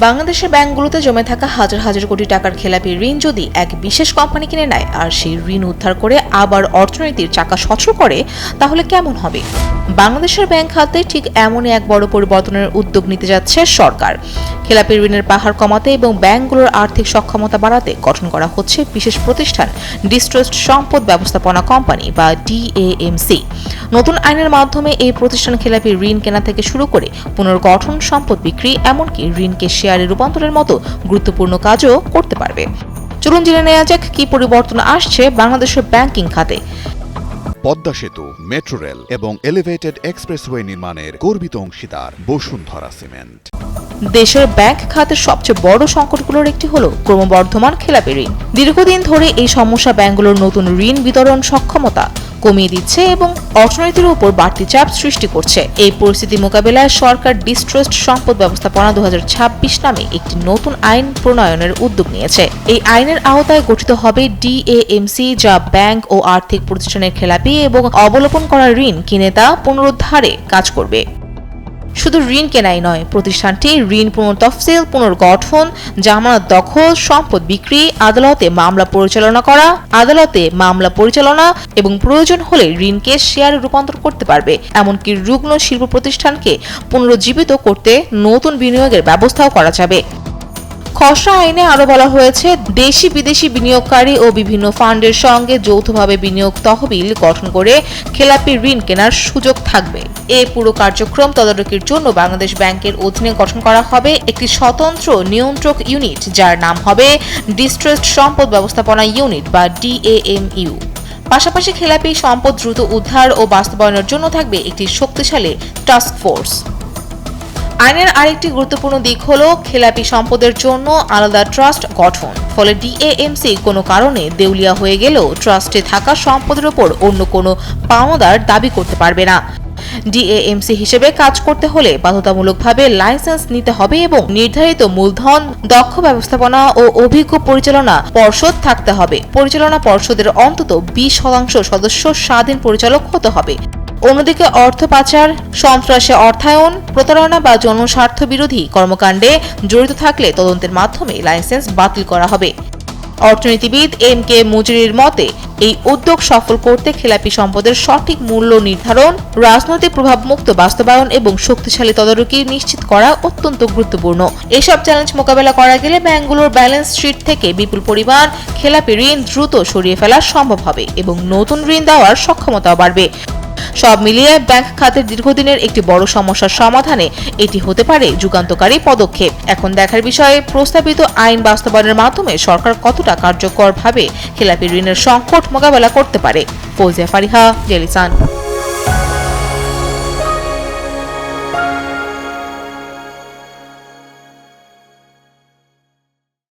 বাংলাদেশের ব্যাংকগুলোতে জমে থাকা হাজার হাজার কোটি টাকার খেলাপি ঋণ যদি এক বিশেষ কোম্পানি কিনে নেয় আর সেই ঋণ উদ্ধার করে আবার অর্থনীতির চাকা সচল করে, তাহলে কেমন হবে? বাংলাদেশের ব্যাংক খাতে ঠিক এমনই এক বড় পরিবর্তনের উদ্যোগ নিতে যাচ্ছে সরকার। খেলাপি ঋণের পাহাড় কমাতে এবং ব্যাংকগুলোর আর্থিক সক্ষমতা বাড়াতে গঠন করা হচ্ছে বিশেষ প্রতিষ্ঠান ডিস্ট্রেসড সম্পদ ব্যবস্থাপনা কোম্পানি বা ডিএএমসি। নতুন আইনের মাধ্যমে এই প্রতিষ্ঠান খেলাপি ঋণ কেনা থেকে শুরু করে পুনর্গঠন, সম্পদ বিক্রি, এমনকি ঋণকে শেয়ারে রূপান্তরের মতো গুরুত্বপূর্ণ কাজও করতে পারবে। চলুন জেনে নেওয়া যাক কি পরিবর্তন আসছে বাংলাদেশের ব্যাংকিং খাতে। পদ্মা সেতু, মেট্রো রেল এবং এলিভেটেড এক্সপ্রেসওয়ে নির্মাণের গর্বিত অংশীদার বসুন্ধরা সিমেন্ট। দেশের ব্যাংক খাতের সবচেয়ে বড় সংকটগুলোর একটি হলো ক্রমবর্ধমান খেলাপি ঋণ। দীর্ঘদিন ধরে এই সমস্যা ব্যাংকগুলোর নতুন ঋণ বিতরণ সক্ষমতা কমিয়ে দিচ্ছে এবং অর্থনীতির উপর বাড়তি চাপ সৃষ্টি করছে। এই পরিস্থিতি মোকাবেলায় সরকার ডিস্ট্রেসড সম্পদ ব্যবস্থাপনা 2026 নামে একটি নতুন আইন প্রণয়নের উদ্যোগ নিয়েছে। এই আইনের আওতায় গঠিত হবে ডিএএমসি, যা ব্যাংক ও আর্থিক প্রতিষ্ঠানের খেলাপি এবং অবলোপন করা ঋণ কিনে তা পুনরুদ্ধারে কাজ করবে। শুধু ঋণ কেনাই নয়, প্রতিষ্ঠানটি ঋণ পুনর্তফসিল, পুনর্গঠন, জামানত দখল, সম্পদ বিক্রি, আদালতে মামলা পরিচালনা এবং প্রয়োজন হলে ঋণকে শেয়ারে রূপান্তর করতে পারবে। এমনকি রুগ্ন শিল্প প্রতিষ্ঠানকে পুনরুজ্জীবিত করতে নতুন বিনিয়োগের ব্যবস্থাও করা যাবে। খসড়া আইনে আরো বলা হয়েছে, দেশি বিদেশি বিনিয়োগকারী ও বিভিন্ন ফান্ডের সঙ্গে যৌথভাবে বিনিয়োগ তহবিল গঠন করে খেলাপি ঋণ কেনার সুযোগ থাকবে। এই পুরো কার্যক্রম তদারকির জন্য বাংলাদেশ ব্যাংকের অধীনে গঠন করা হবে একটি স্বতন্ত্র নিয়ন্ত্রক ইউনিট, যার নাম হবে ডিস্ট্রেসড সম্পদ ব্যবস্থাপনা ইউনিট বা ডিএএমইউ। পাশাপাশি খেলাপি সম্পদ দ্রুত উদ্ধার ও বাস্তবায়নের জন্য থাকবে একটি শক্তিশালী টাস্ক ফোর্স। আইনের আরেকটি গুরুত্বপূর্ণ দিক হলো খেলাপি সম্পদের জন্য আলাদা ট্রাস্ট গঠন। ফলে ডিএএমসি কোনো কারণে দেউলিয়া হয়ে গেলেও ট্রাস্টে থাকা সম্পদের উপর অন্য কোনো পাওনাদার দাবি করতে পারবে না। ডিএএমসি হিসেবে কাজ করতে হলে বাধ্যতামূলকভাবে লাইসেন্স নিতে হবে এবং নির্ধারিত মূলধন, দক্ষ ব্যবস্থাপনা ও অভিজ্ঞ পরিচালনা পর্ষদ থাকতে হবে। পরিচালনা পর্ষদের অন্তত 20% সদস্য স্বাধীন পরিচালক হতে হবে। অন্যদিকে অর্থ পাচার, সন্ত্রাসে অর্থায়ন, প্রতারণা বা জনস্বার্থ বিরোধী কর্মকাণ্ডে জড়িত থাকলে তদন্তের মাধ্যমে লাইসেন্স বাতিল করা হবে। অর্থনীতিবিদ এম.কে. মুজিরের মতে, এই উদ্যোগ সফল করতে খেলাপি সম্পদের সঠিক মূল্য নির্ধারণ, রাজনৈতিক প্রভাবমুক্ত বাস্তবায়ন এবং শক্তিশালী তদারকি নিশ্চিত করা অত্যন্ত গুরুত্বপূর্ণ। এসব চ্যালেঞ্জ মোকাবেলা করা গেলে ব্যাংকগুলোর ব্যালেন্স শিট থেকে বিপুল পরিমাণ খেলাপি ঋণ দ্রুত সরিয়ে ফেলা সম্ভব হবে এবং নতুন ঋণ দেওয়ার সক্ষমতাও বাড়বে। সব মিলিয়ে ব্যাংক খাতের দীর্ঘদিনের একটি বড় সমস্যার সমাধানে এটি হতে পারে যুগান্তকারী পদক্ষেপ। এখন দেখার বিষয়ে প্রস্তাবিত আইন বাস্তবায়নের মাধ্যমে সরকার কতটা কার্যকরভাবে খেলাপি ঋণের সংকট মোকাবেলা করতে পারে। Fouzia Fariha, Daily Sun.